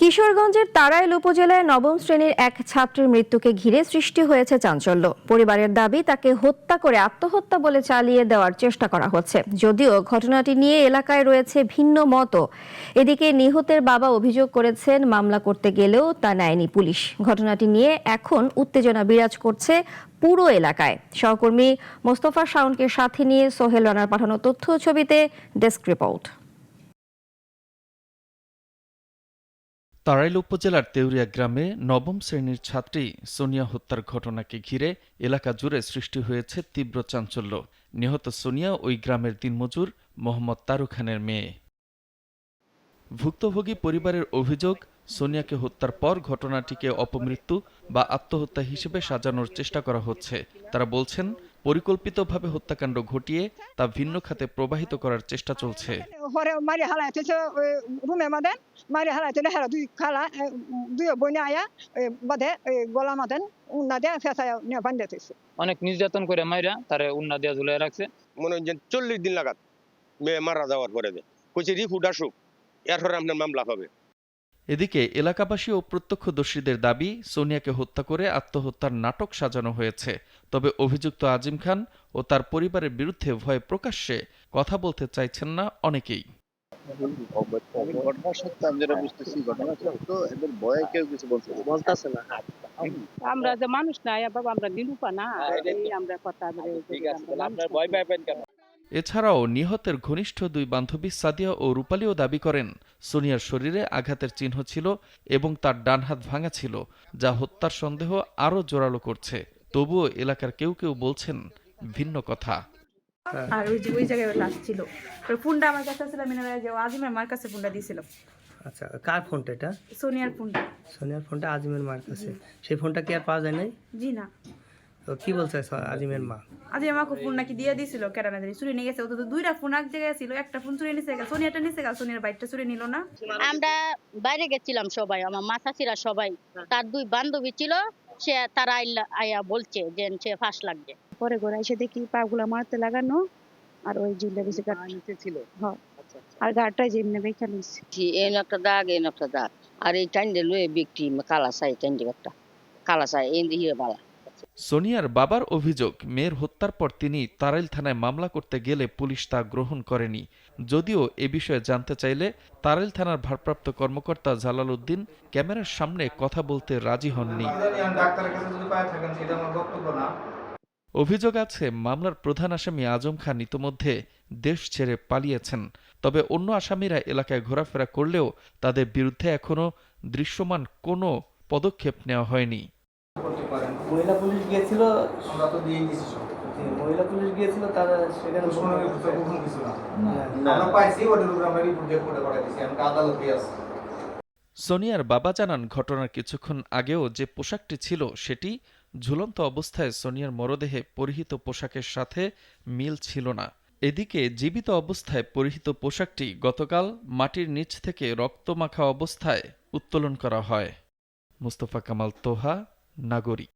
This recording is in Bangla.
কিশোরগঞ্জের তাড়াইল উপজেলায় নবম শ্রেণীর এক ছাত্রের মৃত্যুকে ঘিরে সৃষ্টি হয়েছে চাঞ্চল্য। পরিবারের দাবি, তাকে হত্যা করে আত্মহত্যা বলে চালিয়ে দেওয়ার চেষ্টা করা হচ্ছে। যদিও ঘটনাটি নিয়ে এলাকায় রয়েছে ভিন্ন মতও। এদিকে নিহতের বাবা অভিযোগ করেছেন, মামলা করতে গেলেও তা নেয়নি পুলিশ। ঘটনাটি নিয়ে এখন উত্তেজনা বিরাজ করছে পুরো এলাকায়। সহকর্মী মোস্তফা শাওনকে সাথে নিয়ে সোহেল রানার পাঠানো তথ্য ছবিতে ডেস্ক রিপোর্ট। তাড়াইল উপজেলার তেওরিয়া গ্রামে নবম শ্রেণীর ছাত্রী সোনিয়া হত্যার ঘটনাকে ঘিরে এলাকা জুড়ে সৃষ্টি হয়েছে তীব্র চাঞ্চল্য। নিহত সোনিয়া ওই গ্রামের দিনমজুর মোহাম্মদ তারু খানের মেয়ে। ভুক্তভোগী পরিবারের অভিযোগ, সোনিয়াকে হত্যার পর ঘটনাটিকে অপমৃত্যু বা আত্মহত্যা হিসেবে সাজানোর চেষ্টা করা হচ্ছে। তারা বলছেন, পরিকল্পিতভাবে হত্যাকাণ্ড ঘটিয়ে তা ভিন্ন খাতে প্রবাহিত করার চেষ্টা চলছে। অনেক নির্যাতন করে মাইরা তারে উন্না দিয়া ঝুলাই রাখছে। মনে হয় 40 দিন লাগাত মেয়ে মারা যাওয়ার পরে কইছে রিপোর্ট আসুক, এরপরে আপনার মামলা হবে। এদিকে এলাকাবাসী ও প্রত্যক্ষদর্শীদের দাবি, সোনিয়াকে হত্যা করে আত্মহত্যার নাটক সাজানো হয়েছে। তবে অভিযুক্ত আজিম খান ও তার পরিবারের বিরুদ্ধে ভয়ে প্রকাশ্যে কথা বলতে চাইছেন না অনেকেই। আমরা যে মানুষ না, বাবা আমরা নিরূপা না, আমরা কথা এছাড়াও নিহতের ঘনিষ্ঠ দুই বান্ধবী সাদিয়া ও রূপালীও দাবি করেন, সোনিয়ার শরীরে আঘাতের চিহ্ন ছিল এবং তার ডান হাত ভাঙা ছিল, যা হত্যার সন্দেহ আরও জোরালো করছে। তবুও এলাকার কেউ কেউ বলছেন ভিন্ন কথা। আর ওই জায়গায় লাশ ছিল, ফোনটা আমার কাছে ছিল, আজিমের মার কাছে ফোনটা দিয়েছিল। আচ্ছা, কার ফোনটা এটা? সোনিয়ার ফোনটা। সোনিয়ার ফোনটা আজিমের মার কাছে। সেই ফোনটা কি আর পাওয়া যায় নাই? জি না। তো কি বলছে আজিমের মা? আজিমের মাকে ফোন নাকি দিয়ে দিয়েছিল, কেটে না জানি চুরি নিয়ে গেছে। ও তো দুইটা ফোন এক জায়গায় ছিল, একটা ফোন চুরি নিছে, সোনিয়াটা নিছে, সোনিয়ার বাইকটা চুরি নিল না। আমরা বাইরে গেছিলাম সবাই, আমার মাথাছিরা সবাই, তার দুই বান্ধবী ছিল, সে তারা আইয়া বলছে যে সে ফাঁস লাগবে। পরে ঘরে এসে দেখি পাগুলা মারতে লাগানো, আর ওই জিল্লা বেশি ছিল আর গাড়টাই যেমনি বেঁচে নিচ্ছে। এন একটা দাগ, এন একটা দাগ, আর এই টাইন্ডে লয়ে ব্যক্তি কালা চাই, টাইন্ডে একটা কালা চাই এই দিয়ে বালা। সোনিয়ার বাবার অভিযোগ, মেয়ের হত্যার পর তিনি তাড়াইল থানায় মামলা করতে গেলে পুলিশ তা গ্রহণ করেনি। যদিও এ বিষয়ে জানতে চাইলে তাড়াইল থানার ভারপ্রাপ্ত কর্মকর্তা জালাল উদ্দিন ক্যামেরার সামনে কথা বলতে রাজি হননি। অভিযোগ আছে, মামলার প্রধান আসামি আজম খান ইতোমধ্যে দেশ ছেড়ে পালিয়েছেন। তবে অন্য আসামিরা এলাকায় ঘোরাফেরা করলেও তাদের বিরুদ্ধে এখনো দৃশ্যমান কোনো পদক্ষেপ নেওয়া হয়নি। মহিলা পুলিশ গিয়েছিল, আমরা তো দিয়ে দিয়েছি। মহিলা পুলিশ গিয়েছিল, তারা সেখানে আমরা পাইছি, ওদের উপর আমরা রিপোর্ট করে দিয়েছি, আমরা আদালতে আছে। সোনিয়ার বাবা জানান, ঘটনার কিছুক্ষণ আগেও যে পোশাকটি ছিল সেটি ঝুলন্ত অবস্থায় সোনিয়ার মরদেহে পরিহিত পোশাকের সাথে মিল ছিল না। এদিকে জীবিত অবস্থায় পরিহিত পোশাকটি গতকাল মাটির নিচ থেকে রক্তমাখা অবস্থায় উত্তোলন করা হয়। মুস্তফা কামাল তোহা, নাগরিক।